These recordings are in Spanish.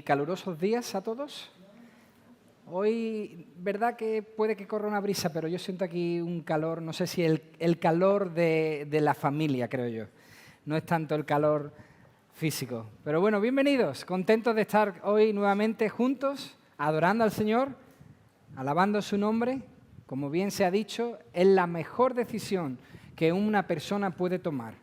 calurosos días a todos. Hoy, verdad que puede que corra una brisa, pero yo siento aquí un calor, no sé si el calor de la familia, creo yo. No es tanto el calor físico. Pero bueno, bienvenidos, contentos de estar hoy nuevamente juntos, adorando al Señor, alabando su nombre. Como bien se ha dicho, es la mejor decisión que una persona puede tomar.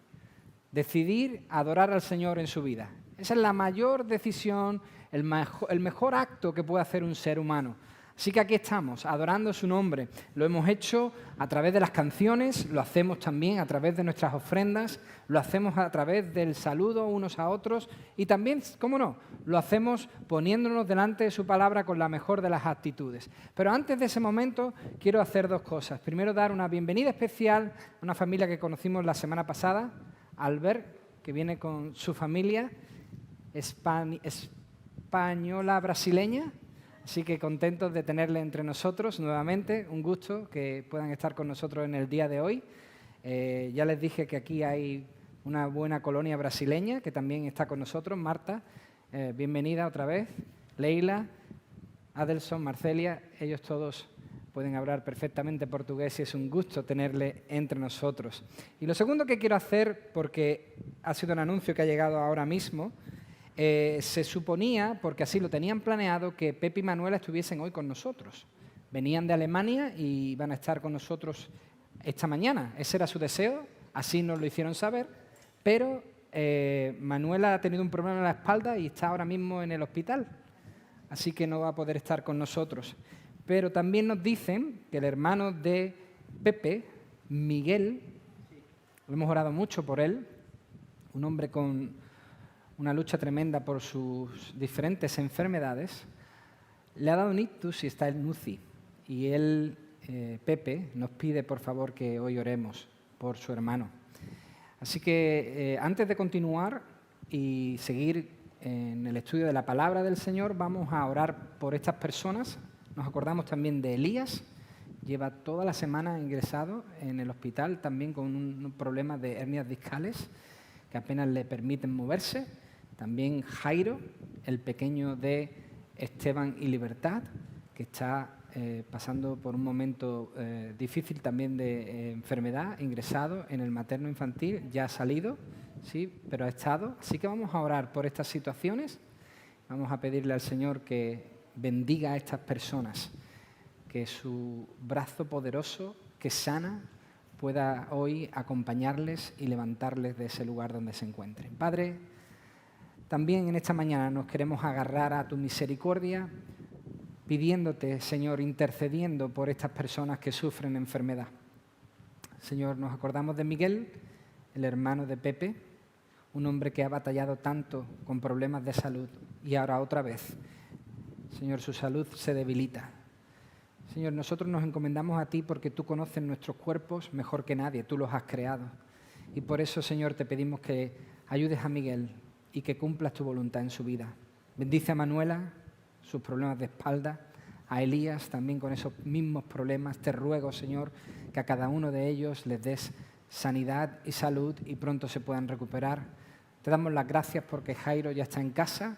Decidir adorar al Señor en su vida. Esa es la mayor decisión, el mejor acto que puede hacer un ser humano. Así que aquí estamos, adorando su nombre. Lo hemos hecho a través de las canciones, lo hacemos también a través de nuestras ofrendas, lo hacemos a través del saludo unos a otros y también, cómo no, lo hacemos poniéndonos delante de su palabra con la mejor de las actitudes. Pero antes de ese momento quiero hacer dos cosas. Primero, dar una bienvenida especial a una familia que conocimos la semana pasada, Albert, que viene con su familia española brasileña, así que contentos de tenerle entre nosotros nuevamente, un gusto que puedan estar con nosotros en el día de hoy. Ya les dije que aquí hay una buena colonia brasileña que también está con nosotros, Marta, bienvenida otra vez, Leila, Adelson, Marcelia, ellos todos pueden hablar perfectamente portugués y es un gusto tenerle entre nosotros. Y lo segundo que quiero hacer, porque ha sido un anuncio que ha llegado ahora mismo, se suponía, porque así lo tenían planeado, que Pepe y Manuela estuviesen hoy con nosotros. Venían de Alemania y van a estar con nosotros esta mañana. Ese era su deseo, así nos lo hicieron saber, pero Manuela ha tenido un problema en la espalda y está ahora mismo en el hospital, así que no va a poder estar con nosotros. Pero también nos dicen que el hermano de Pepe, Miguel, lo hemos orado mucho por él, un hombre con una lucha tremenda por sus diferentes enfermedades, le ha dado un ictus y está en UCI. Y él, Pepe, nos pide por favor que hoy oremos por su hermano. Así que antes de continuar y seguir en el estudio de la palabra del Señor, vamos a orar por estas personas. Nos acordamos también de Elías, lleva toda la semana ingresado en el hospital, también con un problema de hernias discales que apenas le permiten moverse. También Jairo, el pequeño de Esteban y Libertad, que está pasando por un momento difícil también de enfermedad, ingresado en el materno infantil, ya ha salido, sí, pero ha estado. Así que vamos a orar por estas situaciones, vamos a pedirle al Señor que bendiga a estas personas, que su brazo poderoso que sana pueda hoy acompañarles y levantarles de ese lugar donde se encuentren. Padre, también en esta mañana nos queremos agarrar a tu misericordia, pidiéndote, Señor, intercediendo por estas personas que sufren enfermedad. Señor, nos acordamos de Miguel, el hermano de Pepe, un hombre que ha batallado tanto con problemas de salud y ahora otra vez, Señor, su salud se debilita. Señor, nosotros nos encomendamos a ti porque tú conoces nuestros cuerpos mejor que nadie, tú los has creado. Y por eso, Señor, te pedimos que ayudes a Miguel y que cumplas tu voluntad en su vida. Bendice a Manuela, sus problemas de espalda, a Elías también con esos mismos problemas. Te ruego, Señor, que a cada uno de ellos les des sanidad y salud y pronto se puedan recuperar. Te damos las gracias porque Jairo ya está en casa.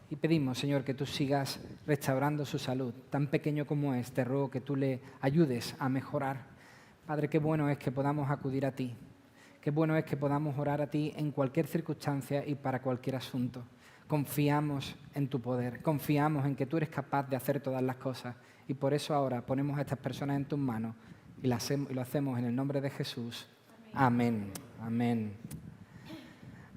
Y pedimos, Señor, que tú sigas restaurando su salud. Tan pequeño como es, te ruego que tú le ayudes a mejorar. Padre, qué bueno es que podamos acudir a ti. Qué bueno es que podamos orar a ti en cualquier circunstancia y para cualquier asunto. Confiamos en tu poder, confiamos en que tú eres capaz de hacer todas las cosas. Y por eso ahora ponemos a estas personas en tus manos y lo hacemos en el nombre de Jesús. Amén. Amén.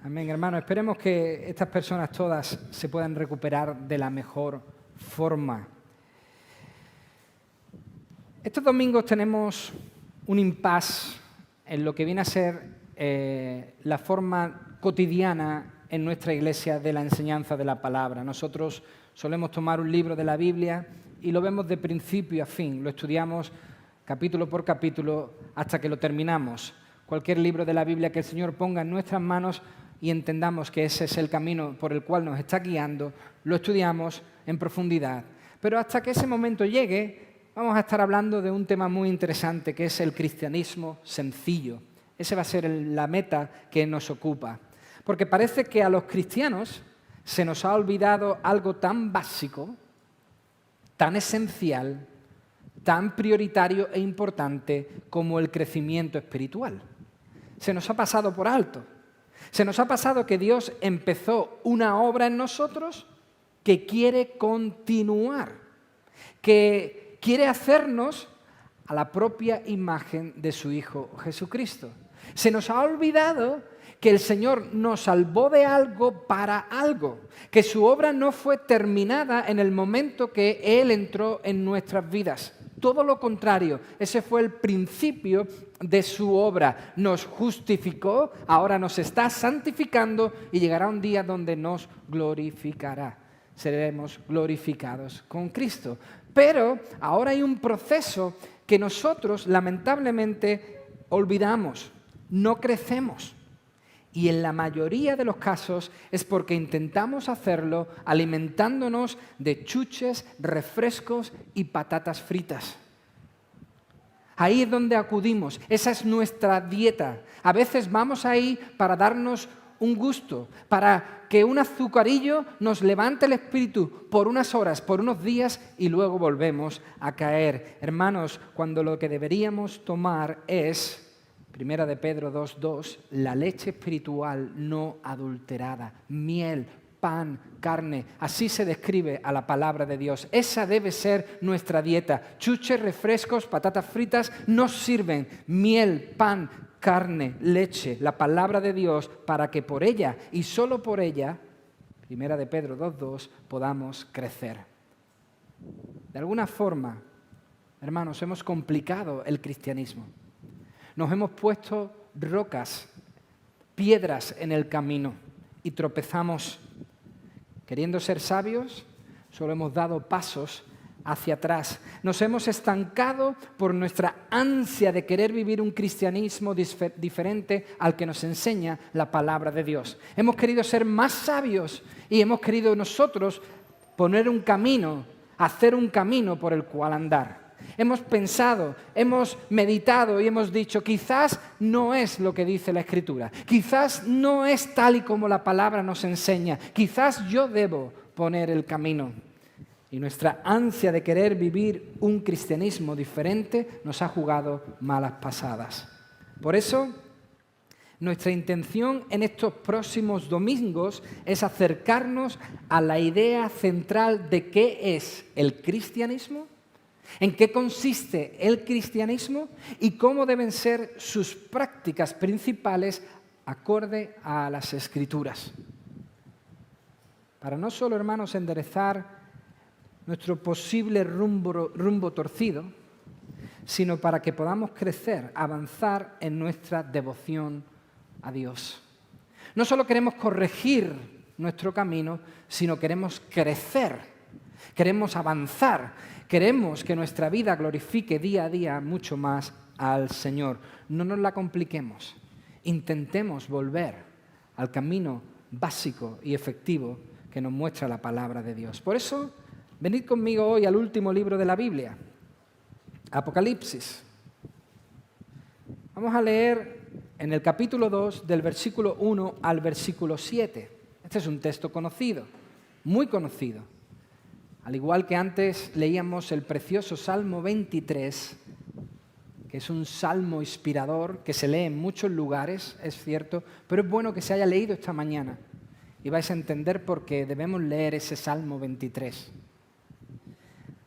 Amén, hermanos. Esperemos que estas personas todas se puedan recuperar de la mejor forma. Estos domingos tenemos un impasse en lo que viene a ser la forma cotidiana en nuestra iglesia de la enseñanza de la palabra. Nosotros solemos tomar un libro de la Biblia y lo vemos de principio a fin. Lo estudiamos capítulo por capítulo hasta que lo terminamos. Cualquier libro de la Biblia que el Señor ponga en nuestras manos y entendamos que ese es el camino por el cual nos está guiando, lo estudiamos en profundidad. Pero hasta que ese momento llegue, vamos a estar hablando de un tema muy interesante, que es el cristianismo sencillo. Esa va a ser la meta que nos ocupa. Porque parece que a los cristianos se nos ha olvidado algo tan básico, tan esencial, tan prioritario e importante como el crecimiento espiritual. Se nos ha pasado por alto. Se nos ha pasado que Dios empezó una obra en nosotros que quiere continuar, que quiere hacernos a la propia imagen de su Hijo Jesucristo. Se nos ha olvidado que el Señor nos salvó de algo para algo, que su obra no fue terminada en el momento que Él entró en nuestras vidas. Todo lo contrario, ese fue el principio de su obra. Nos justificó, ahora nos está santificando y llegará un día donde nos glorificará. Seremos glorificados con Cristo. Pero ahora hay un proceso que nosotros lamentablemente olvidamos, no crecemos. Y en la mayoría de los casos es porque intentamos hacerlo alimentándonos de chuches, refrescos y patatas fritas. Ahí es donde acudimos, esa es nuestra dieta. A veces vamos ahí para darnos un gusto, para que un azucarillo nos levante el espíritu por unas horas, por unos días y luego volvemos a caer. Hermanos, cuando lo que deberíamos tomar es... Primera de Pedro 2:2, la leche espiritual no adulterada, miel, pan, carne, así se describe a la palabra de Dios. Esa debe ser nuestra dieta. Chuches, refrescos, patatas fritas nos sirven. Miel, pan, carne, leche, la palabra de Dios, para que por ella y solo por ella, Primera de Pedro 2:2, podamos crecer. De alguna forma, hermanos, hemos complicado el cristianismo. Nos hemos puesto rocas, piedras en el camino y tropezamos. Queriendo ser sabios, solo hemos dado pasos hacia atrás. Nos hemos estancado por nuestra ansia de querer vivir un cristianismo diferente al que nos enseña la palabra de Dios. Hemos querido ser más sabios y hemos querido nosotros poner un camino, hacer un camino por el cual andar. Hemos pensado, hemos meditado y hemos dicho, quizás no es lo que dice la Escritura, quizás no es tal y como la palabra nos enseña, quizás yo debo poner el camino. Y nuestra ansia de querer vivir un cristianismo diferente nos ha jugado malas pasadas. Por eso, nuestra intención en estos próximos domingos es acercarnos a la idea central de qué es el cristianismo, en qué consiste el cristianismo y cómo deben ser sus prácticas principales acorde a las Escrituras. Para no solo, hermanos, enderezar nuestro posible rumbo torcido, sino para que podamos crecer, avanzar en nuestra devoción a Dios. No solo queremos corregir nuestro camino, sino queremos crecer, queremos avanzar. Queremos que nuestra vida glorifique día a día mucho más al Señor. No nos la compliquemos. Intentemos volver al camino básico y efectivo que nos muestra la palabra de Dios. Por eso, venid conmigo hoy al último libro de la Biblia, Apocalipsis. Vamos a leer en el capítulo 2, del versículo 1 al versículo 7. Este es un texto conocido, muy conocido. Al igual que antes leíamos el precioso Salmo 23, que es un salmo inspirador que se lee en muchos lugares, es cierto, pero es bueno que se haya leído esta mañana y vais a entender por qué debemos leer ese Salmo 23.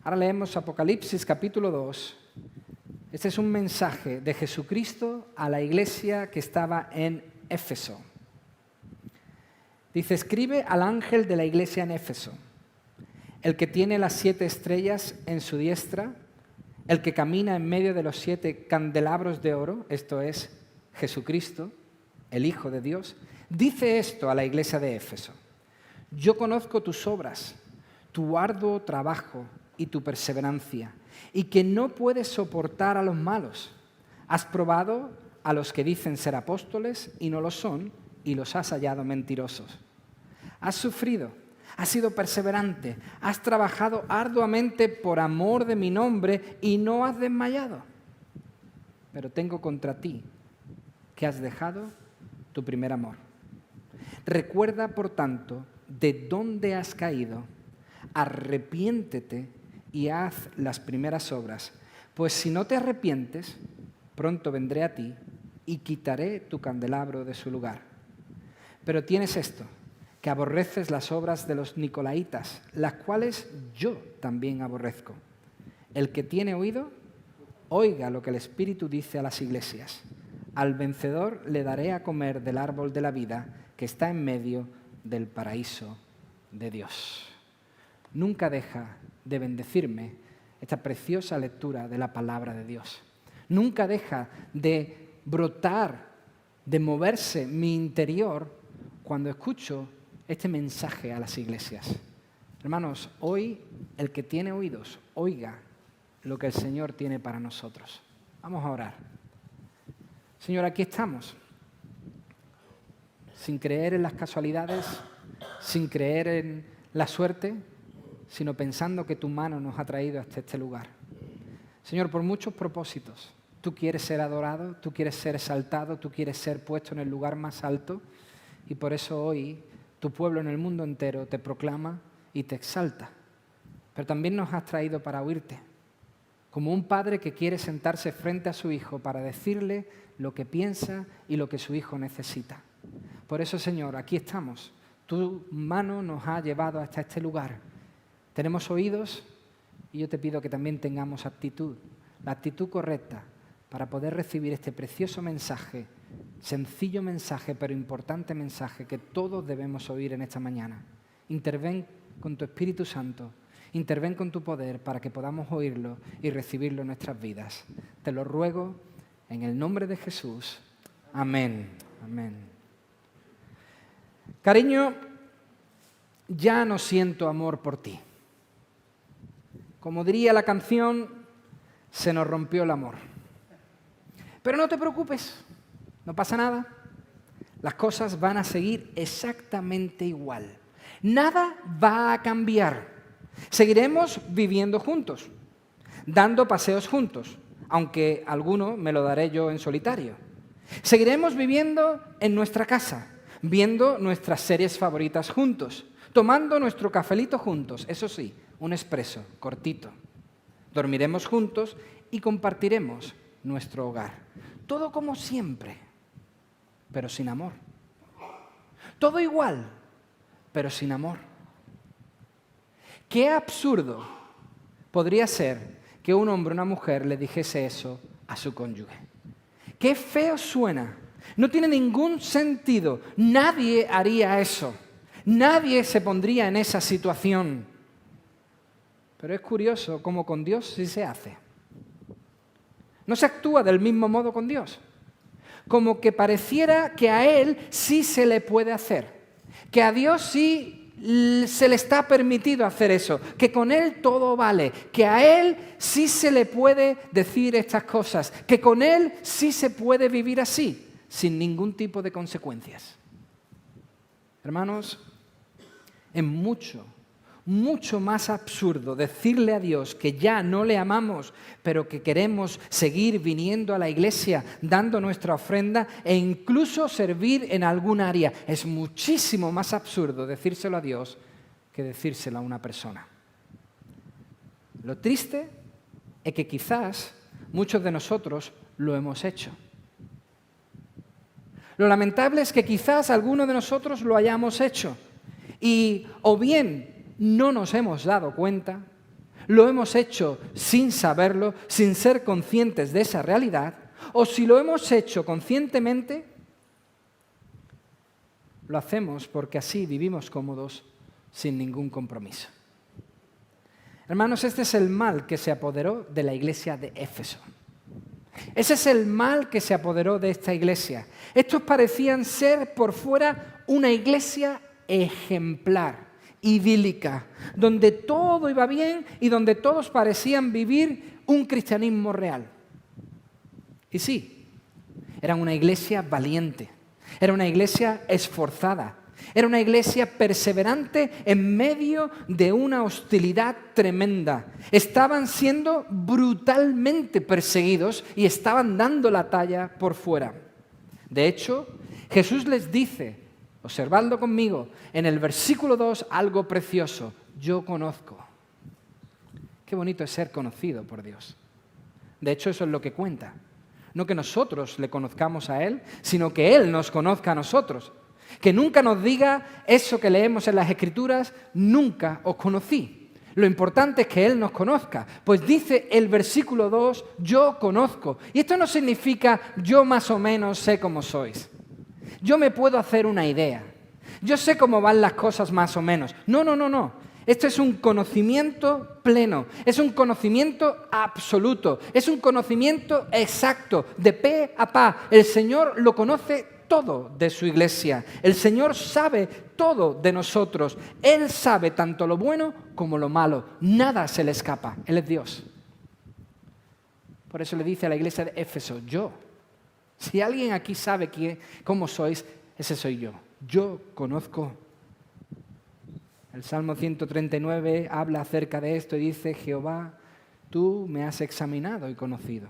Ahora leemos Apocalipsis capítulo 2. Este es un mensaje de Jesucristo a la iglesia que estaba en Éfeso. Dice, escribe al ángel de la iglesia en Éfeso, el que tiene las 7 estrellas en su diestra, el que camina en medio de los 7 candelabros de oro, esto es Jesucristo, el Hijo de Dios, dice esto a la iglesia de Éfeso. Yo conozco tus obras, tu arduo trabajo y tu perseverancia, y que no puedes soportar a los malos. Has probado a los que dicen ser apóstoles y no lo son, y los has hallado mentirosos. Has sufrido, has sido perseverante, has trabajado arduamente por amor de mi nombre y no has desmayado. Pero tengo contra ti que has dejado tu primer amor. Recuerda, por tanto, de dónde has caído, arrepiéntete y haz las primeras obras, pues si no te arrepientes, pronto vendré a ti y quitaré tu candelabro de su lugar. Pero tienes esto, que aborreces las obras de los nicolaitas, las cuales yo también aborrezco. El que tiene oído, oiga lo que el Espíritu dice a las iglesias. Al vencedor le daré a comer del árbol de la vida que está en medio del paraíso de Dios. Nunca deja de bendecirme esta preciosa lectura de la palabra de Dios. Nunca deja de brotar, de moverse mi interior cuando escucho este mensaje a las iglesias. Hermanos, hoy el que tiene oídos, oiga lo que el Señor tiene para nosotros. Vamos a orar. Señor, aquí estamos, sin creer en las casualidades, sin creer en la suerte, sino pensando que tu mano nos ha traído hasta este lugar. Señor, por muchos propósitos, tú quieres ser adorado, tú quieres ser exaltado, tú quieres ser puesto en el lugar más alto, y por eso hoy tu pueblo en el mundo entero te proclama y te exalta. Pero también nos has traído para oírte, como un padre que quiere sentarse frente a su hijo para decirle lo que piensa y lo que su hijo necesita. Por eso, Señor, aquí estamos. Tu mano nos ha llevado hasta este lugar. Tenemos oídos y yo te pido que también tengamos actitud, la actitud correcta para poder recibir este precioso mensaje, sencillo mensaje, pero importante mensaje que todos debemos oír en esta mañana. Interven con tu Espíritu Santo, interven con tu poder para que podamos oírlo y recibirlo en nuestras vidas. Te lo ruego en el nombre de Jesús. Amén. Amén. Cariño, ya no siento amor por ti. Como diría la canción, se nos rompió el amor. Pero no te preocupes, no pasa nada. Las cosas van a seguir exactamente igual. Nada va a cambiar. Seguiremos viviendo juntos, dando paseos juntos, aunque alguno me lo daré yo en solitario. Seguiremos viviendo en nuestra casa, viendo nuestras series favoritas juntos, tomando nuestro cafelito juntos, eso sí, un expreso cortito. Dormiremos juntos y compartiremos nuestro hogar. Todo como siempre, pero sin amor. Todo igual, pero sin amor. Qué absurdo podría ser que un hombre o una mujer le dijese eso a su cónyuge. Qué feo suena. No tiene ningún sentido. Nadie haría eso. Nadie se pondría en esa situación. Pero es curioso cómo con Dios sí se hace. No se actúa del mismo modo con Dios. Como que pareciera que a Él sí se le puede hacer. Que a Dios sí se le está permitido hacer eso. Que con Él todo vale. Que a Él sí se le puede decir estas cosas. Que con Él sí se puede vivir así, sin ningún tipo de consecuencias. Hermanos, es mucho más absurdo decirle a Dios que ya no le amamos, pero que queremos seguir viniendo a la iglesia, dando nuestra ofrenda e incluso servir en algún área. Es muchísimo más absurdo decírselo a Dios que decírselo a una persona. Lo triste es que quizás muchos de nosotros lo hemos hecho. Lo lamentable es que quizás algunos de nosotros lo hayamos hecho y o bien no nos hemos dado cuenta, lo hemos hecho sin saberlo, sin ser conscientes de esa realidad, o si lo hemos hecho conscientemente, lo hacemos porque así vivimos cómodos sin ningún compromiso. Hermanos, este es el mal que se apoderó de la iglesia de Éfeso. Ese es el mal que se apoderó de esta iglesia. Estos parecían ser por fuera una iglesia ejemplar, idílica, donde todo iba bien y donde todos parecían vivir un cristianismo real. Y sí, era una iglesia valiente, era una iglesia esforzada, era una iglesia perseverante en medio de una hostilidad tremenda. Estaban siendo brutalmente perseguidos y estaban dando la talla por fuera. De hecho, Jesús les dice observadlo conmigo, en el versículo 2 algo precioso, yo conozco. Qué bonito es ser conocido por Dios. De hecho, eso es lo que cuenta. No que nosotros le conozcamos a Él, sino que Él nos conozca a nosotros. Que nunca nos diga eso que leemos en las Escrituras, nunca os conocí. Lo importante es que Él nos conozca. Pues dice el versículo 2, yo conozco. Y esto no significa yo más o menos sé cómo sois. Yo me puedo hacer una idea. Yo sé cómo van las cosas más o menos. No. Esto es un conocimiento pleno, es un conocimiento absoluto, es un conocimiento exacto, de pe a pa. El Señor lo conoce todo de su iglesia. El Señor sabe todo de nosotros. Él sabe tanto lo bueno como lo malo. Nada se le escapa. Él es Dios. Por eso le dice a la iglesia de Éfeso, yo. Si alguien aquí sabe cómo sois, ese soy yo. Yo conozco. El Salmo 139 habla acerca de esto y dice, Jehová, tú me has examinado y conocido.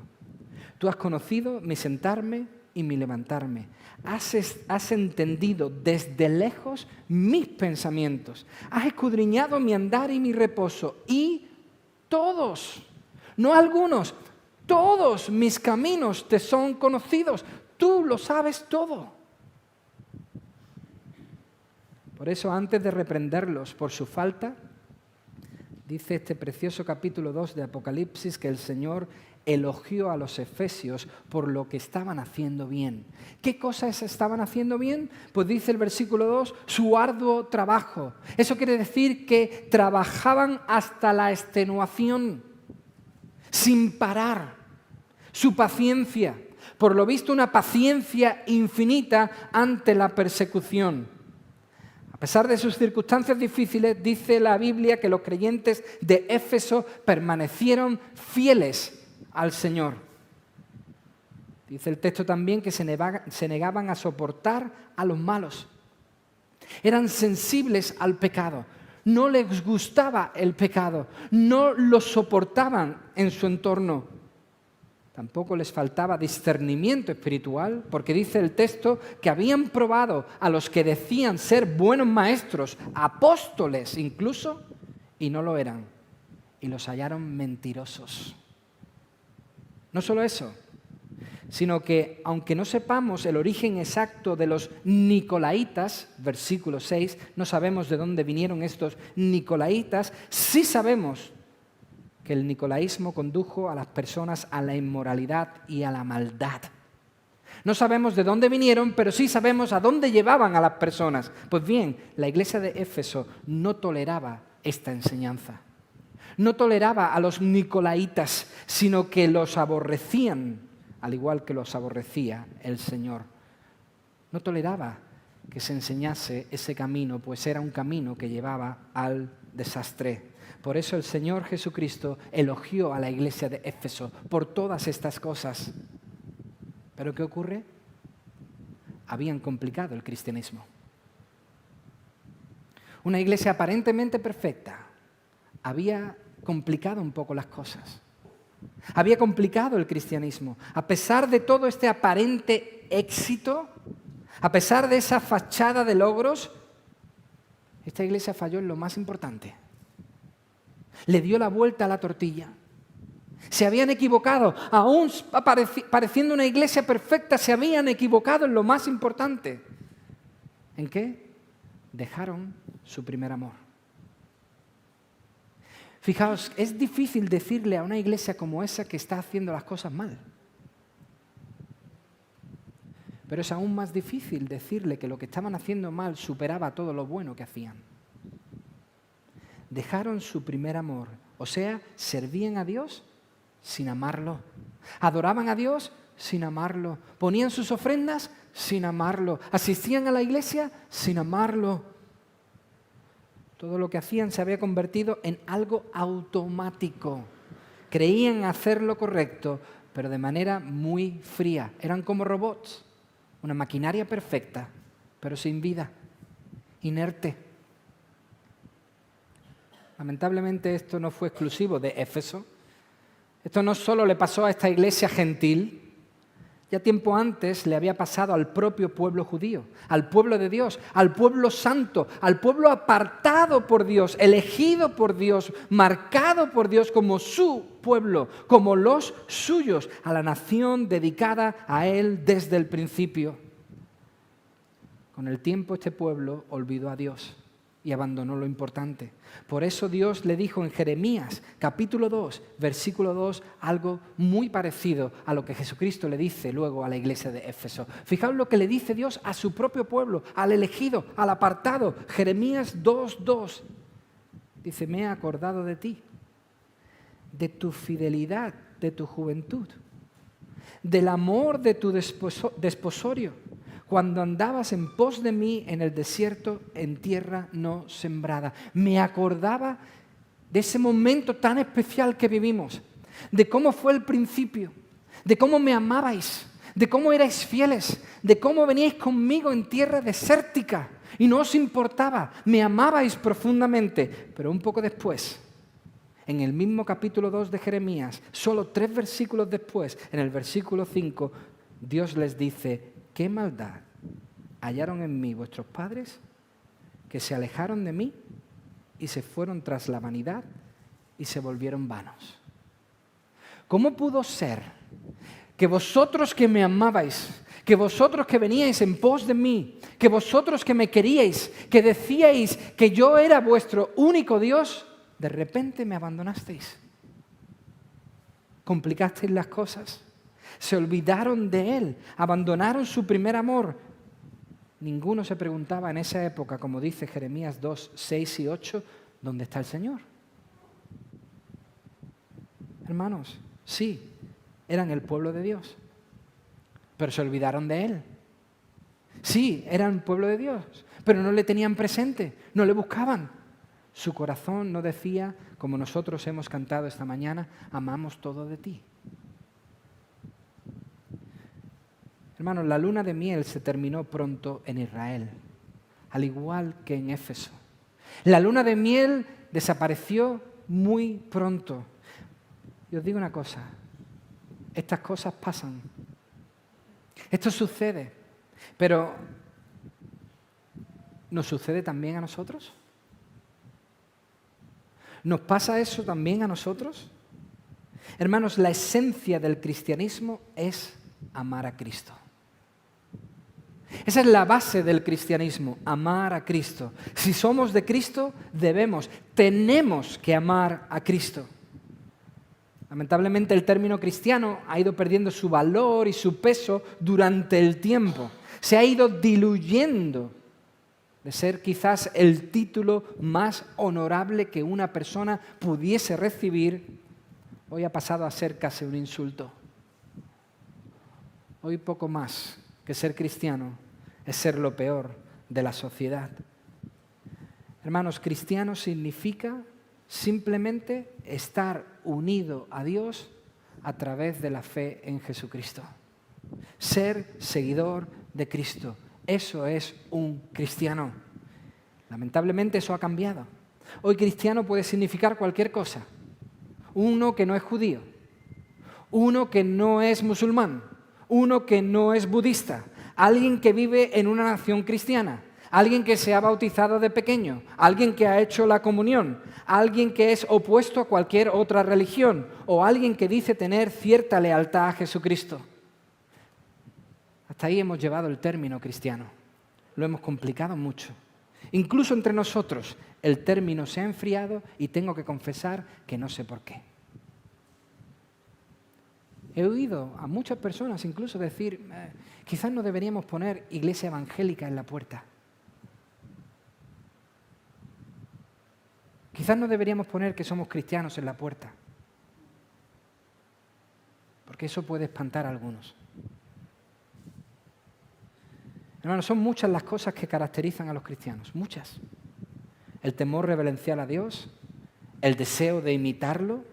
Tú has conocido mi sentarme y mi levantarme. Has entendido desde lejos mis pensamientos. Has escudriñado mi andar y mi reposo. Y todos, no algunos, todos mis caminos te son conocidos. Tú lo sabes todo. Por eso, antes de reprenderlos por su falta, dice este precioso capítulo 2 de Apocalipsis que el Señor elogió a los efesios por lo que estaban haciendo bien. ¿Qué cosas estaban haciendo bien? Pues dice el versículo 2, su arduo trabajo. Eso quiere decir que trabajaban hasta la extenuación, sin parar. Su paciencia, por lo visto una paciencia infinita ante la persecución. A pesar de sus circunstancias difíciles, dice la Biblia que los creyentes de Éfeso permanecieron fieles al Señor. Dice el texto también que se negaban a soportar a los malos. Eran sensibles al pecado. No les gustaba el pecado. No lo soportaban en su entorno. Tampoco les faltaba discernimiento espiritual, porque dice el texto que habían probado a los que decían ser buenos maestros, apóstoles incluso, y no lo eran, y los hallaron mentirosos. No solo eso, sino que aunque no sepamos el origen exacto de los nicolaitas, versículo 6, no sabemos de dónde vinieron estos nicolaitas, sí sabemos que el nicolaísmo condujo a las personas a la inmoralidad y a la maldad. No sabemos de dónde vinieron, pero sí sabemos a dónde llevaban a las personas. Pues bien, la iglesia de Éfeso no toleraba esta enseñanza. No toleraba a los nicolaitas, sino que los aborrecían, al igual que los aborrecía el Señor. No toleraba que se enseñase ese camino, pues era un camino que llevaba al desastre. Por eso el Señor Jesucristo elogió a la iglesia de Éfeso por todas estas cosas. ¿Pero qué ocurre? Habían complicado el cristianismo. Una iglesia aparentemente perfecta había complicado un poco las cosas. Había complicado el cristianismo. A pesar de todo este aparente éxito, a pesar de esa fachada de logros, esta iglesia falló en lo más importante. Le dio la vuelta a la tortilla. Se habían equivocado. Aún pareciendo una iglesia perfecta, se habían equivocado en lo más importante. ¿En qué? Dejaron su primer amor. Fijaos, es difícil decirle a una iglesia como esa que está haciendo las cosas mal. Pero es aún más difícil decirle que lo que estaban haciendo mal superaba todo lo bueno que hacían. Dejaron su primer amor, o sea, servían a Dios sin amarlo. Adoraban a Dios sin amarlo. Ponían sus ofrendas sin amarlo. Asistían a la iglesia sin amarlo. Todo lo que hacían se había convertido en algo automático. Creían hacer lo correcto, pero de manera muy fría. Eran como robots, una maquinaria perfecta, pero sin vida, inerte. Lamentablemente esto no fue exclusivo de Éfeso. Esto no solo le pasó a esta iglesia gentil, Ya tiempo antes le había pasado al propio pueblo judío, al pueblo de Dios, al pueblo santo, al pueblo apartado por Dios, elegido por Dios, marcado por Dios como su pueblo, como los suyos, a la nación dedicada a Él desde el principio. Con el tiempo este pueblo olvidó a Dios y abandonó lo importante. Por eso Dios le dijo en Jeremías, capítulo 2, versículo 2, algo muy parecido a lo que Jesucristo le dice luego a la iglesia de Éfeso. Fijaos lo que le dice Dios a su propio pueblo, al elegido, al apartado. Jeremías 2:2. Dice, me he acordado de ti, de tu fidelidad, de tu juventud, del amor de tu desposorio, cuando andabas en pos de mí en el desierto, en tierra no sembrada. Me acordaba de ese momento tan especial que vivimos, de cómo fue el principio, de cómo me amabais, de cómo erais fieles, de cómo veníais conmigo en tierra desértica y no os importaba, me amabais profundamente. Pero un poco después, en el mismo capítulo 2 de Jeremías, solo 3 versículos después, en el versículo 5, Dios les dice, ¿qué maldad hallaron en mí vuestros padres, que se alejaron de mí y se fueron tras la vanidad y se volvieron vanos? ¿Cómo pudo ser que vosotros que me amabais, que vosotros que veníais en pos de mí, que vosotros que me queríais, que decíais que yo era vuestro único Dios, de repente me abandonasteis? ¿Complicasteis las cosas? Se olvidaron de Él, abandonaron su primer amor. Ninguno se preguntaba en esa época, como dice Jeremías 2, 6 y 8, ¿dónde está el Señor? Hermanos, sí, eran el pueblo de Dios, pero se olvidaron de Él. Sí, eran pueblo de Dios, pero no le tenían presente, no le buscaban. Su corazón no decía, como nosotros hemos cantado esta mañana, amamos todo de ti. Hermanos, la luna de miel se terminó pronto en Israel, al igual que en Éfeso. La luna de miel desapareció muy pronto. Y os digo una cosa, estas cosas pasan. Esto sucede, pero ¿nos sucede también a nosotros? ¿Nos pasa eso también a nosotros? Hermanos, la esencia del cristianismo es amar a Cristo. Esa es la base del cristianismo, amar a Cristo. Si somos de Cristo, tenemos que amar a Cristo. Lamentablemente el término cristiano ha ido perdiendo su valor y su peso durante el tiempo. Se ha ido diluyendo de ser quizás el título más honorable que una persona pudiese recibir. Hoy ha pasado a ser casi un insulto. Hoy poco más que ser cristiano es ser lo peor de la sociedad. Hermanos, cristiano significa simplemente estar unido a Dios a través de la fe en Jesucristo. Ser seguidor de Cristo. Eso es un cristiano. Lamentablemente eso ha cambiado. Hoy cristiano puede significar cualquier cosa. Uno que no es judío, uno que no es musulmán, uno que no es budista, alguien que vive en una nación cristiana, alguien que se ha bautizado de pequeño, alguien que ha hecho la comunión, alguien que es opuesto a cualquier otra religión o alguien que dice tener cierta lealtad a Jesucristo. Hasta ahí hemos llevado el término cristiano. Lo hemos complicado mucho. Incluso entre nosotros el término se ha enfriado y tengo que confesar que no sé por qué. He oído a muchas personas incluso decir, quizás no deberíamos poner iglesia evangélica en la puerta. Quizás no deberíamos poner que somos cristianos en la puerta. Porque eso puede espantar a algunos. Hermanos, son muchas las cosas que caracterizan a los cristianos, muchas. El temor reverencial a Dios, el deseo de imitarlo,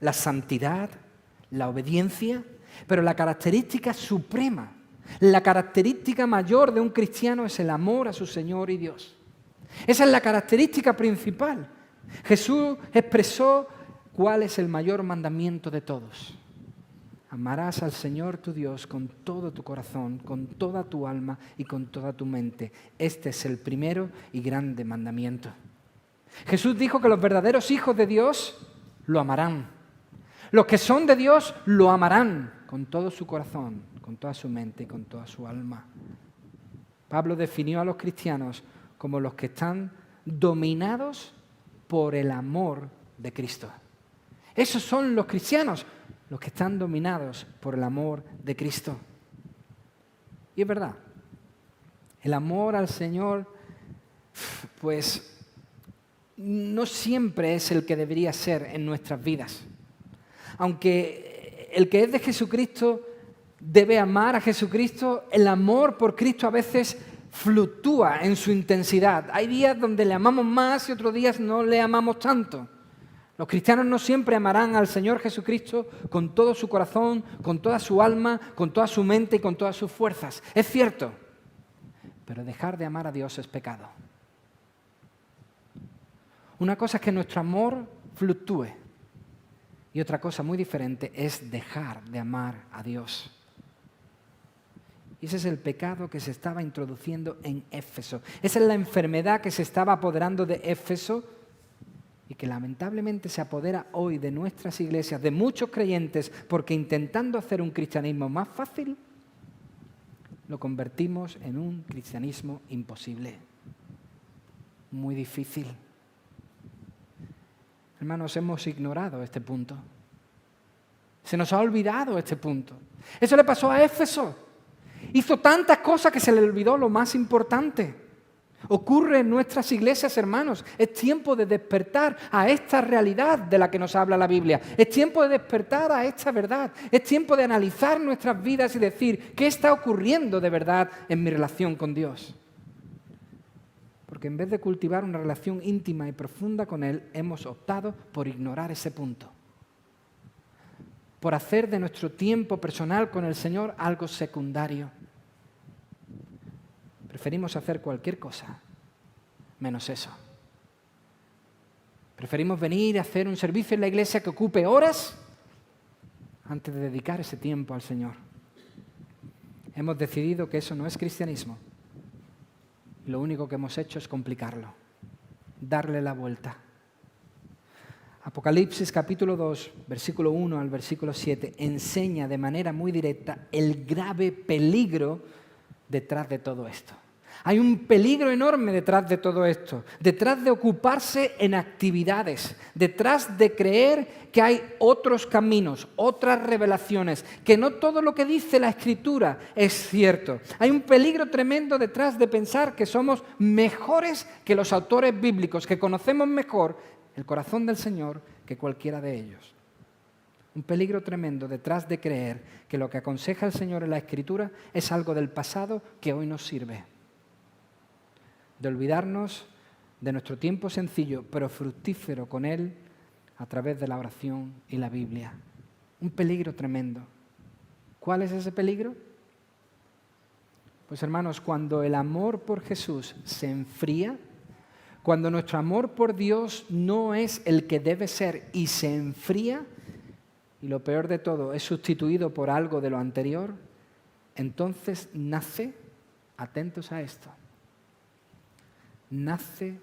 la santidad, la obediencia, pero la característica suprema, la característica mayor de un cristiano es el amor a su Señor y Dios. Esa es la característica principal. Jesús expresó cuál es el mayor mandamiento de todos. Amarás al Señor tu Dios con todo tu corazón, con toda tu alma y con toda tu mente. Este es el primero y grande mandamiento. Jesús dijo que los verdaderos hijos de Dios lo amarán. Los que son de Dios lo amarán con todo su corazón, con toda su mente y con toda su alma. Pablo definió a los cristianos como los que están dominados por el amor de Cristo. Esos son los cristianos, los que están dominados por el amor de Cristo. Y es verdad, el amor al Señor, pues, no siempre es el que debería ser en nuestras vidas. Aunque el que es de Jesucristo debe amar a Jesucristo, el amor por Cristo a veces fluctúa en su intensidad. Hay días donde le amamos más y otros días no le amamos tanto. Los cristianos no siempre amarán al Señor Jesucristo con todo su corazón, con toda su alma, con toda su mente y con todas sus fuerzas. Es cierto, pero dejar de amar a Dios es pecado. Una cosa es que nuestro amor fluctúe y otra cosa muy diferente es dejar de amar a Dios. Y ese es el pecado que se estaba introduciendo en Éfeso. Esa es la enfermedad que se estaba apoderando de Éfeso y que lamentablemente se apodera hoy de nuestras iglesias, de muchos creyentes, porque intentando hacer un cristianismo más fácil, lo convertimos en un cristianismo imposible, muy difícil. Hermanos, hemos ignorado este punto. Se nos ha olvidado este punto. Eso le pasó a Éfeso. Hizo tantas cosas que se le olvidó lo más importante. Ocurre en nuestras iglesias, hermanos. Es tiempo de despertar a esta realidad de la que nos habla la Biblia. Es tiempo de despertar a esta verdad. Es tiempo de analizar nuestras vidas y decir, ¿qué está ocurriendo de verdad en mi relación con Dios? Porque en vez de cultivar una relación íntima y profunda con Él, hemos optado por ignorar ese punto. Por hacer de nuestro tiempo personal con el Señor algo secundario. Preferimos hacer cualquier cosa, menos eso. Preferimos venir a hacer un servicio en la iglesia que ocupe horas antes de dedicar ese tiempo al Señor. Hemos decidido que eso no es cristianismo. Lo único que hemos hecho es complicarlo, darle la vuelta. Apocalipsis capítulo 2, versículo 1 al versículo 7, enseña de manera muy directa el grave peligro detrás de todo esto. Hay un peligro enorme detrás de todo esto, detrás de ocuparse en actividades, detrás de creer que hay otros caminos, otras revelaciones, que no todo lo que dice la Escritura es cierto. Hay un peligro tremendo detrás de pensar que somos mejores que los autores bíblicos, que conocemos mejor el corazón del Señor que cualquiera de ellos. Un peligro tremendo detrás de creer que lo que aconseja el Señor en la Escritura es algo del pasado que hoy nos sirve. De olvidarnos de nuestro tiempo sencillo, pero fructífero con Él a través de la oración y la Biblia. Un peligro tremendo. ¿Cuál es ese peligro? Pues hermanos, cuando el amor por Jesús se enfría, cuando nuestro amor por Dios no es el que debe ser y se enfría, y lo peor de todo, es sustituido por algo de lo anterior, entonces nace, atentos a esto, nace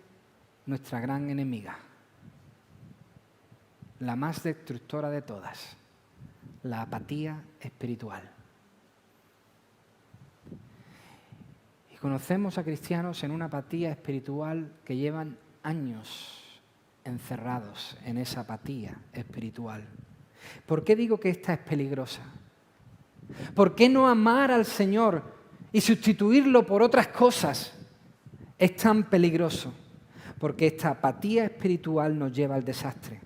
nuestra gran enemiga, la más destructora de todas, la apatía espiritual. Y conocemos a cristianos en una apatía espiritual que llevan años encerrados en esa apatía espiritual. ¿Por qué digo que esta es peligrosa? ¿Por qué no amar al Señor y sustituirlo por otras cosas es tan peligroso? Porque esta apatía espiritual nos lleva al desastre.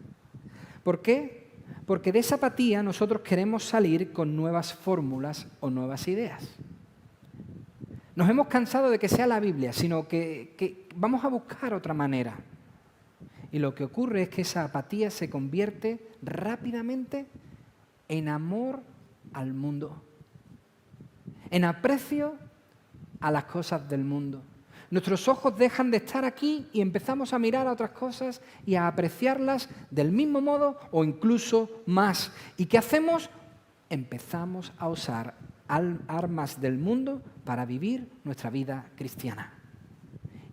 ¿Por qué? Porque de esa apatía nosotros queremos salir con nuevas fórmulas o nuevas ideas. Nos hemos cansado de que sea la Biblia, sino que vamos a buscar otra manera. Y lo que ocurre es que esa apatía se convierte rápidamente en amor al mundo, en aprecio a las cosas del mundo. Nuestros ojos dejan de estar aquí y empezamos a mirar a otras cosas y a apreciarlas del mismo modo o incluso más. ¿Y qué hacemos? empezamos a usar armas del mundo para vivir nuestra vida cristiana.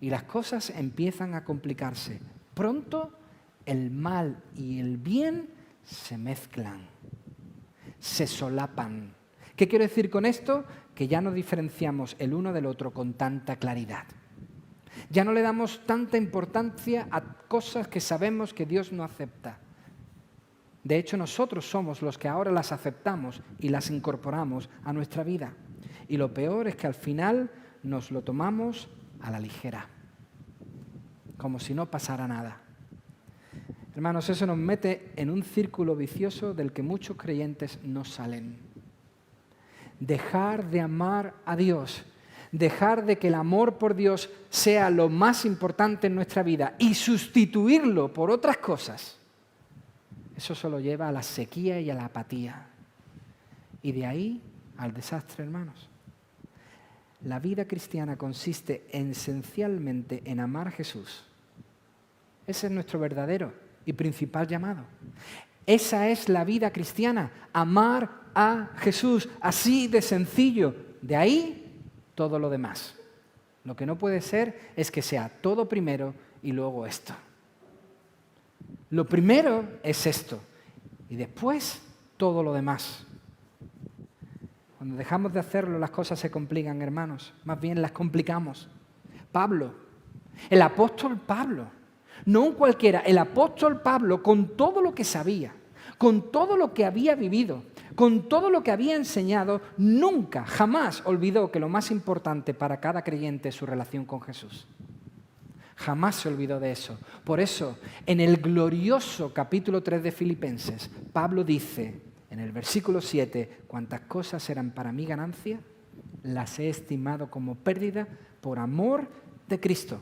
Y las cosas empiezan a complicarse. Pronto el mal y el bien se mezclan, se solapan. ¿Qué quiero decir con esto? Que ya no diferenciamos el uno del otro con tanta claridad. Ya no le damos tanta importancia a cosas que sabemos que Dios no acepta. De hecho, nosotros somos los que ahora las aceptamos y las incorporamos a nuestra vida. Y lo peor es que al final nos lo tomamos a la ligera, como si no pasara nada. Hermanos, eso nos mete en un círculo vicioso del que muchos creyentes no salen. Dejar de amar a Dios, dejar de que el amor por Dios sea lo más importante en nuestra vida y sustituirlo por otras cosas, eso solo lleva a la sequía y a la apatía. Y de ahí al desastre, hermanos. La vida cristiana consiste esencialmente en amar a Jesús. Ese es nuestro verdadero y principal llamado. Esa es la vida cristiana, amar a Jesús, así de sencillo. De ahí todo lo demás. Lo que no puede ser es que sea todo primero y luego esto. Lo primero es esto y después todo lo demás. Cuando dejamos de hacerlo, las cosas se complican, hermanos. Más bien las complicamos. Pablo, el apóstol Pablo, no un cualquiera, el apóstol Pablo, con todo lo que sabía, con todo lo que había vivido, con todo lo que había enseñado, nunca, jamás olvidó que lo más importante para cada creyente es su relación con Jesús. Jamás se olvidó de eso. Por eso, en el glorioso capítulo 3 de Filipenses, Pablo dice, en el versículo 7, cuantas cosas eran para mí ganancia, las he estimado como pérdida por amor de Cristo.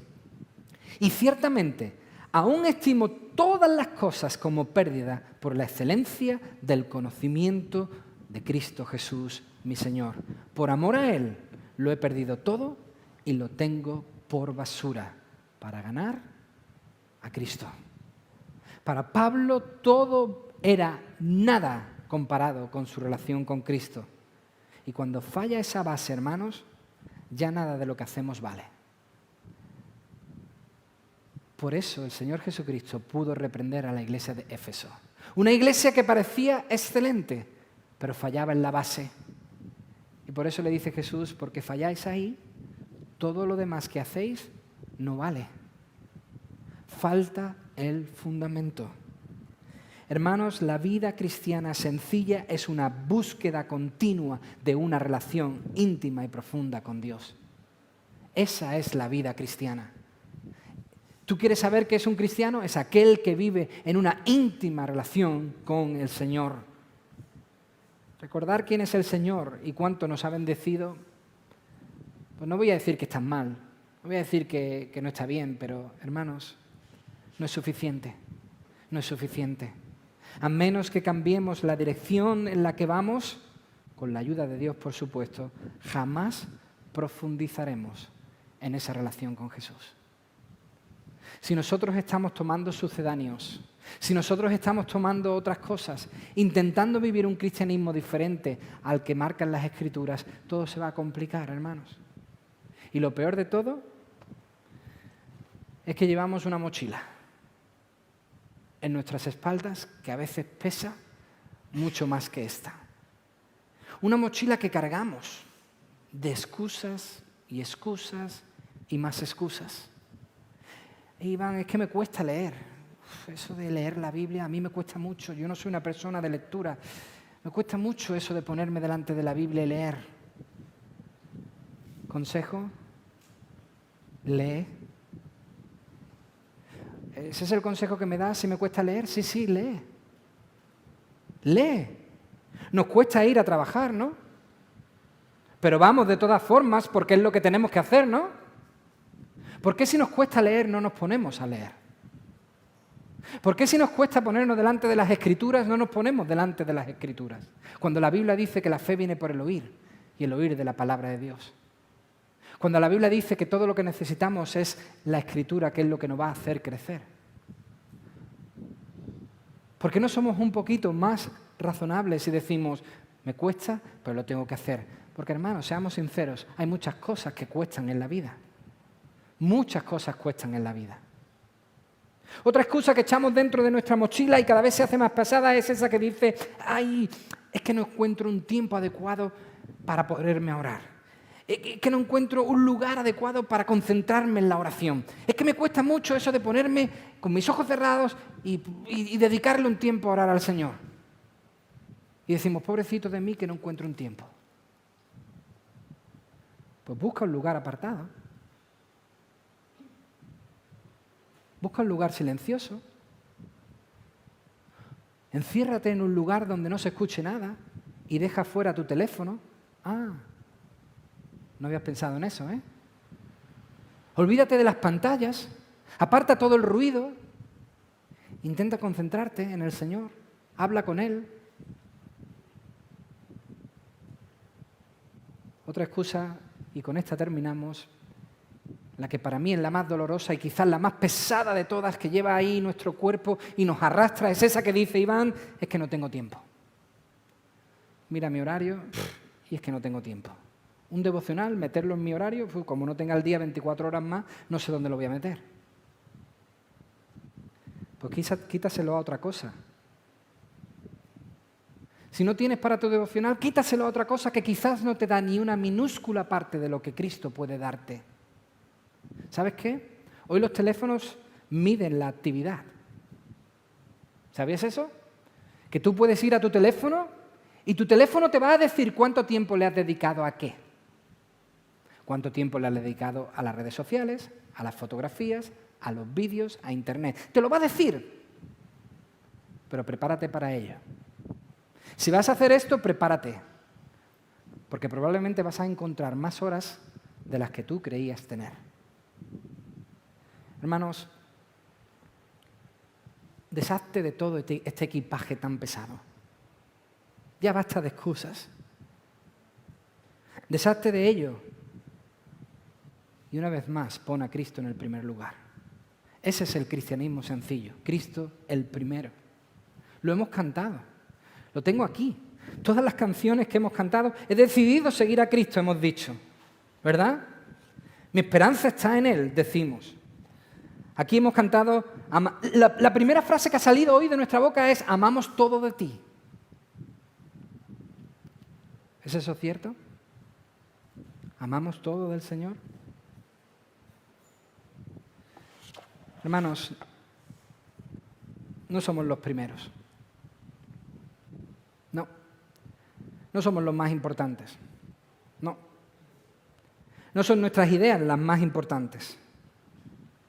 Y ciertamente, aún estimo todas las cosas como pérdida por la excelencia del conocimiento de Cristo Jesús, mi Señor. Por amor a Él, lo he perdido todo y lo tengo por basura para ganar a Cristo. Para Pablo todo era nada comparado con su relación con Cristo. Y cuando falla esa base, hermanos, ya nada de lo que hacemos vale. Por eso el Señor Jesucristo pudo reprender a la iglesia de Éfeso. Una iglesia que parecía excelente, pero fallaba en la base. Y por eso le dice Jesús, porque falláis ahí, todo lo demás que hacéis no vale. Falta el fundamento. Hermanos, la vida cristiana sencilla es una búsqueda continua de una relación íntima y profunda con Dios. Esa es la vida cristiana. ¿Tú quieres saber qué es un cristiano? Es aquel que vive en una íntima relación con el Señor. Recordar quién es el Señor y cuánto nos ha bendecido, pues no voy a decir que está mal, no voy a decir que no está bien, pero hermanos, no es suficiente, no es suficiente. A menos que cambiemos la dirección en la que vamos, con la ayuda de Dios, por supuesto, jamás profundizaremos en esa relación con Jesús. Si nosotros estamos tomando sucedáneos, si nosotros estamos tomando otras cosas, intentando vivir un cristianismo diferente al que marcan las Escrituras, todo se va a complicar, hermanos. Y lo peor de todo es que llevamos una mochila en nuestras espaldas que a veces pesa mucho más que esta. Una mochila que cargamos de excusas y excusas y más excusas. Iván, es que me cuesta leer. Eso de leer la Biblia a mí me cuesta mucho. Yo no soy una persona de lectura. Me cuesta mucho eso de ponerme delante de la Biblia y leer. ¿Consejo? Lee. ¿Ese es el consejo que me das si me cuesta leer? Sí, lee. Lee. Nos cuesta ir a trabajar, ¿no? Pero vamos de todas formas porque es lo que tenemos que hacer, ¿no? ¿Por qué si nos cuesta leer no nos ponemos a leer? ¿Por qué si nos cuesta ponernos delante de las Escrituras no nos ponemos delante de las Escrituras? Cuando la Biblia dice que la fe viene por el oír y el oír de la palabra de Dios. Cuando la Biblia dice que todo lo que necesitamos es la Escritura, que es lo que nos va a hacer crecer. ¿Por qué no somos un poquito más razonables y decimos, Me cuesta, pero lo tengo que hacer. Porque, hermanos, seamos sinceros, hay muchas cosas que cuestan en la vida. Muchas cosas cuestan en la vida. Otra excusa que echamos dentro de nuestra mochila y cada vez se hace más pesada es esa que dice, ay, es que no encuentro un tiempo adecuado para poderme orar. Es que no encuentro un lugar adecuado para concentrarme en la oración. Es que me cuesta mucho eso de ponerme con mis ojos cerrados y dedicarle un tiempo a orar al Señor. Y decimos, pobrecito de mí que no encuentro un tiempo. Pues busca un lugar apartado. Busca un lugar silencioso. Enciérrate en un lugar donde no se escuche nada y deja fuera tu teléfono. Ah, no habías pensado en eso, ¿eh? Olvídate de las pantallas, aparta todo el ruido, intenta concentrarte en el Señor, habla con Él. Otra excusa, y con esta terminamos, la que para mí es la más dolorosa y quizás la más pesada de todas que lleva ahí nuestro cuerpo y nos arrastra, es esa que dice Iván, es que no tengo tiempo. Mira mi horario y es que no tengo tiempo. Un devocional, meterlo en mi horario, como no tenga el día 24 horas más, no sé dónde lo voy a meter. Pues quítaselo a otra cosa. Si no tienes para tu devocional, quítaselo a otra cosa que quizás no te da ni una minúscula parte de lo que Cristo puede darte. ¿Sabes qué? Hoy los teléfonos miden la actividad. ¿Sabías eso? Que tú puedes ir a tu teléfono y tu teléfono te va a decir cuánto tiempo le has dedicado a qué. Cuánto tiempo le has dedicado a las redes sociales, a las fotografías, a los vídeos, a Internet. Te lo va a decir, pero prepárate para ello. Si vas a hacer esto, prepárate, porque probablemente vas a encontrar más horas de las que tú creías tener. Hermanos, deshazte de todo este equipaje tan pesado. Ya basta de excusas. Deshazte de ello. Y una vez más, pon a Cristo en el primer lugar. Ese es el cristianismo sencillo. Cristo el primero. Lo hemos cantado. Lo tengo aquí. Todas las canciones que hemos cantado, he decidido seguir a Cristo, hemos dicho. ¿Verdad? Mi esperanza está en Él, decimos. Aquí hemos cantado, la primera frase que ha salido hoy de nuestra boca es, amamos todo de ti. ¿Es eso cierto? ¿Amamos todo del Señor? Hermanos, no somos los primeros. No. No somos los más importantes. No. No son nuestras ideas las más importantes.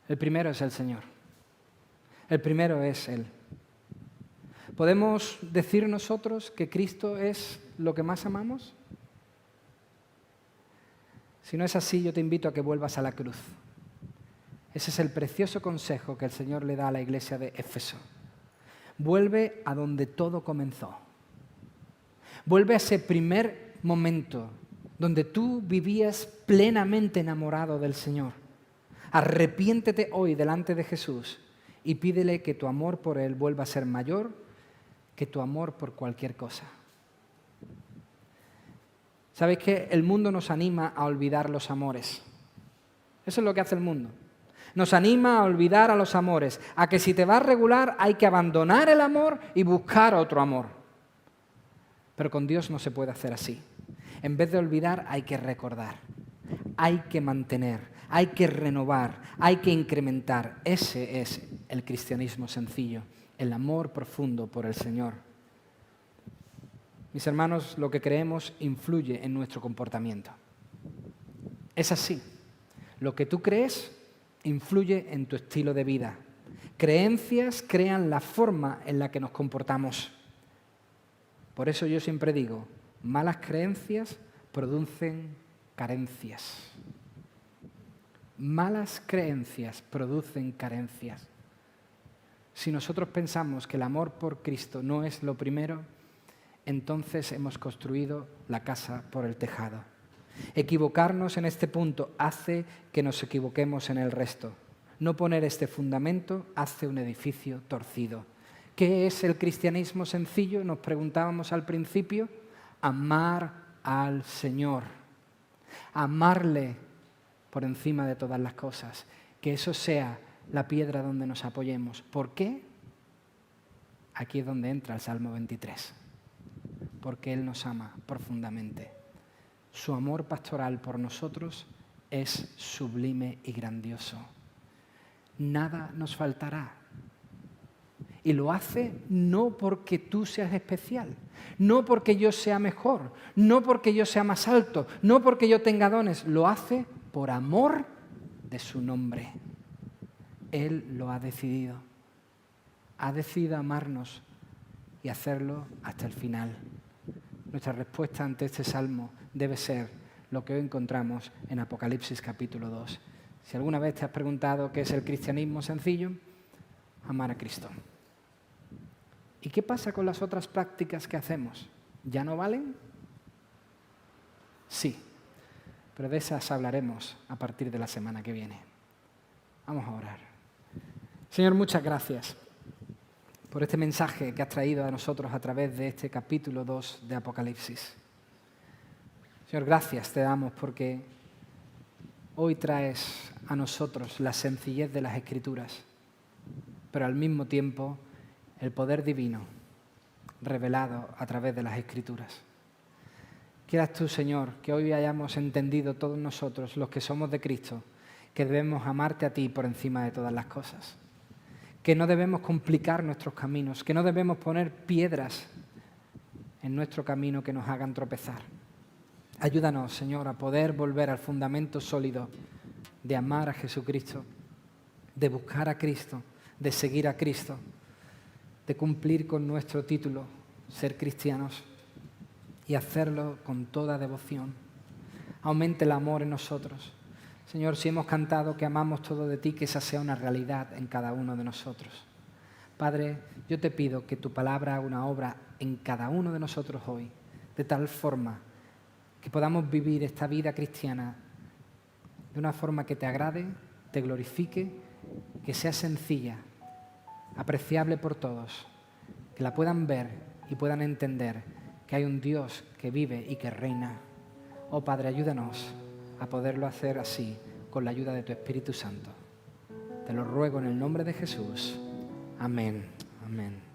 El primero es el Señor. El primero es Él. ¿Podemos decir nosotros que Cristo es lo que más amamos? Si no es así, yo te invito a que vuelvas a la cruz. Ese es el precioso consejo que el Señor le da a la iglesia de Éfeso. Vuelve a donde todo comenzó. Vuelve a ese primer momento donde tú vivías plenamente enamorado del Señor. Arrepiéntete hoy delante de Jesús y pídele que tu amor por Él vuelva a ser mayor que tu amor por cualquier cosa. ¿Sabéis que el mundo nos anima a olvidar los amores? Eso es lo que hace el mundo. Nos anima a olvidar a los amores, a que si te vas regular hay que abandonar el amor y buscar otro amor. Pero con Dios no se puede hacer así. En vez de olvidar hay que recordar, hay que mantener, hay que renovar, hay que incrementar. Ese es el cristianismo sencillo, el amor profundo por el Señor. Mis hermanos, lo que creemos influye en nuestro comportamiento. Es así. Lo que tú crees influye en tu estilo de vida. Creencias crean la forma en la que nos comportamos. Por eso yo siempre digo, malas creencias producen carencias. Malas creencias producen carencias. Si nosotros pensamos que el amor por Cristo no es lo primero, entonces hemos construido la casa por el tejado. Equivocarnos en este punto hace que nos equivoquemos en el resto. No poner este fundamento hace un edificio torcido. ¿Qué es el cristianismo sencillo? Nos preguntábamos al principio. amar al Señor, amarle por encima de todas las cosas, que eso sea la piedra donde nos apoyemos. ¿Por qué? Aquí es donde entra el Salmo 23, porque Él nos ama profundamente. Su amor pastoral por nosotros es sublime y grandioso. Nada nos faltará. Y lo hace no porque tú seas especial, no porque yo sea mejor, no porque yo sea más alto, no porque yo tenga dones. Lo hace por amor de su nombre. Él lo ha decidido. Ha decidido amarnos y hacerlo hasta el final. Nuestra respuesta ante este salmo debe ser lo que hoy encontramos en Apocalipsis capítulo 2. Si alguna vez te has preguntado qué es el cristianismo sencillo, amar a Cristo. ¿Y qué pasa con las otras prácticas que hacemos? ¿Ya no valen? Sí, pero de esas hablaremos a partir de la semana que viene. Vamos a orar. Señor, muchas gracias por este mensaje que has traído a nosotros a través de este capítulo 2 de Apocalipsis. Señor, gracias te damos porque hoy traes a nosotros la sencillez de las Escrituras, pero al mismo tiempo el poder divino revelado a través de las Escrituras. Quieras tú, Señor, que hoy hayamos entendido todos nosotros, los que somos de Cristo, que debemos amarte a ti por encima de todas las cosas, que no debemos complicar nuestros caminos, que no debemos poner piedras en nuestro camino que nos hagan tropezar. Ayúdanos, Señor, a poder volver al fundamento sólido de amar a Jesucristo, de buscar a Cristo, de seguir a Cristo, de cumplir con nuestro título, ser cristianos, y hacerlo con toda devoción. Aumente el amor en nosotros. Señor, si hemos cantado que amamos todo de ti, que esa sea una realidad en cada uno de nosotros. Padre, yo te pido que tu palabra haga una obra en cada uno de nosotros hoy, de tal forma que podamos vivir esta vida cristiana de una forma que te agrade, te glorifique, que sea sencilla, apreciable por todos, que la puedan ver y puedan entender que hay un Dios que vive y que reina. Oh Padre, ayúdanos a poderlo hacer así, con la ayuda de tu Espíritu Santo. Te lo ruego en el nombre de Jesús. Amén. Amén.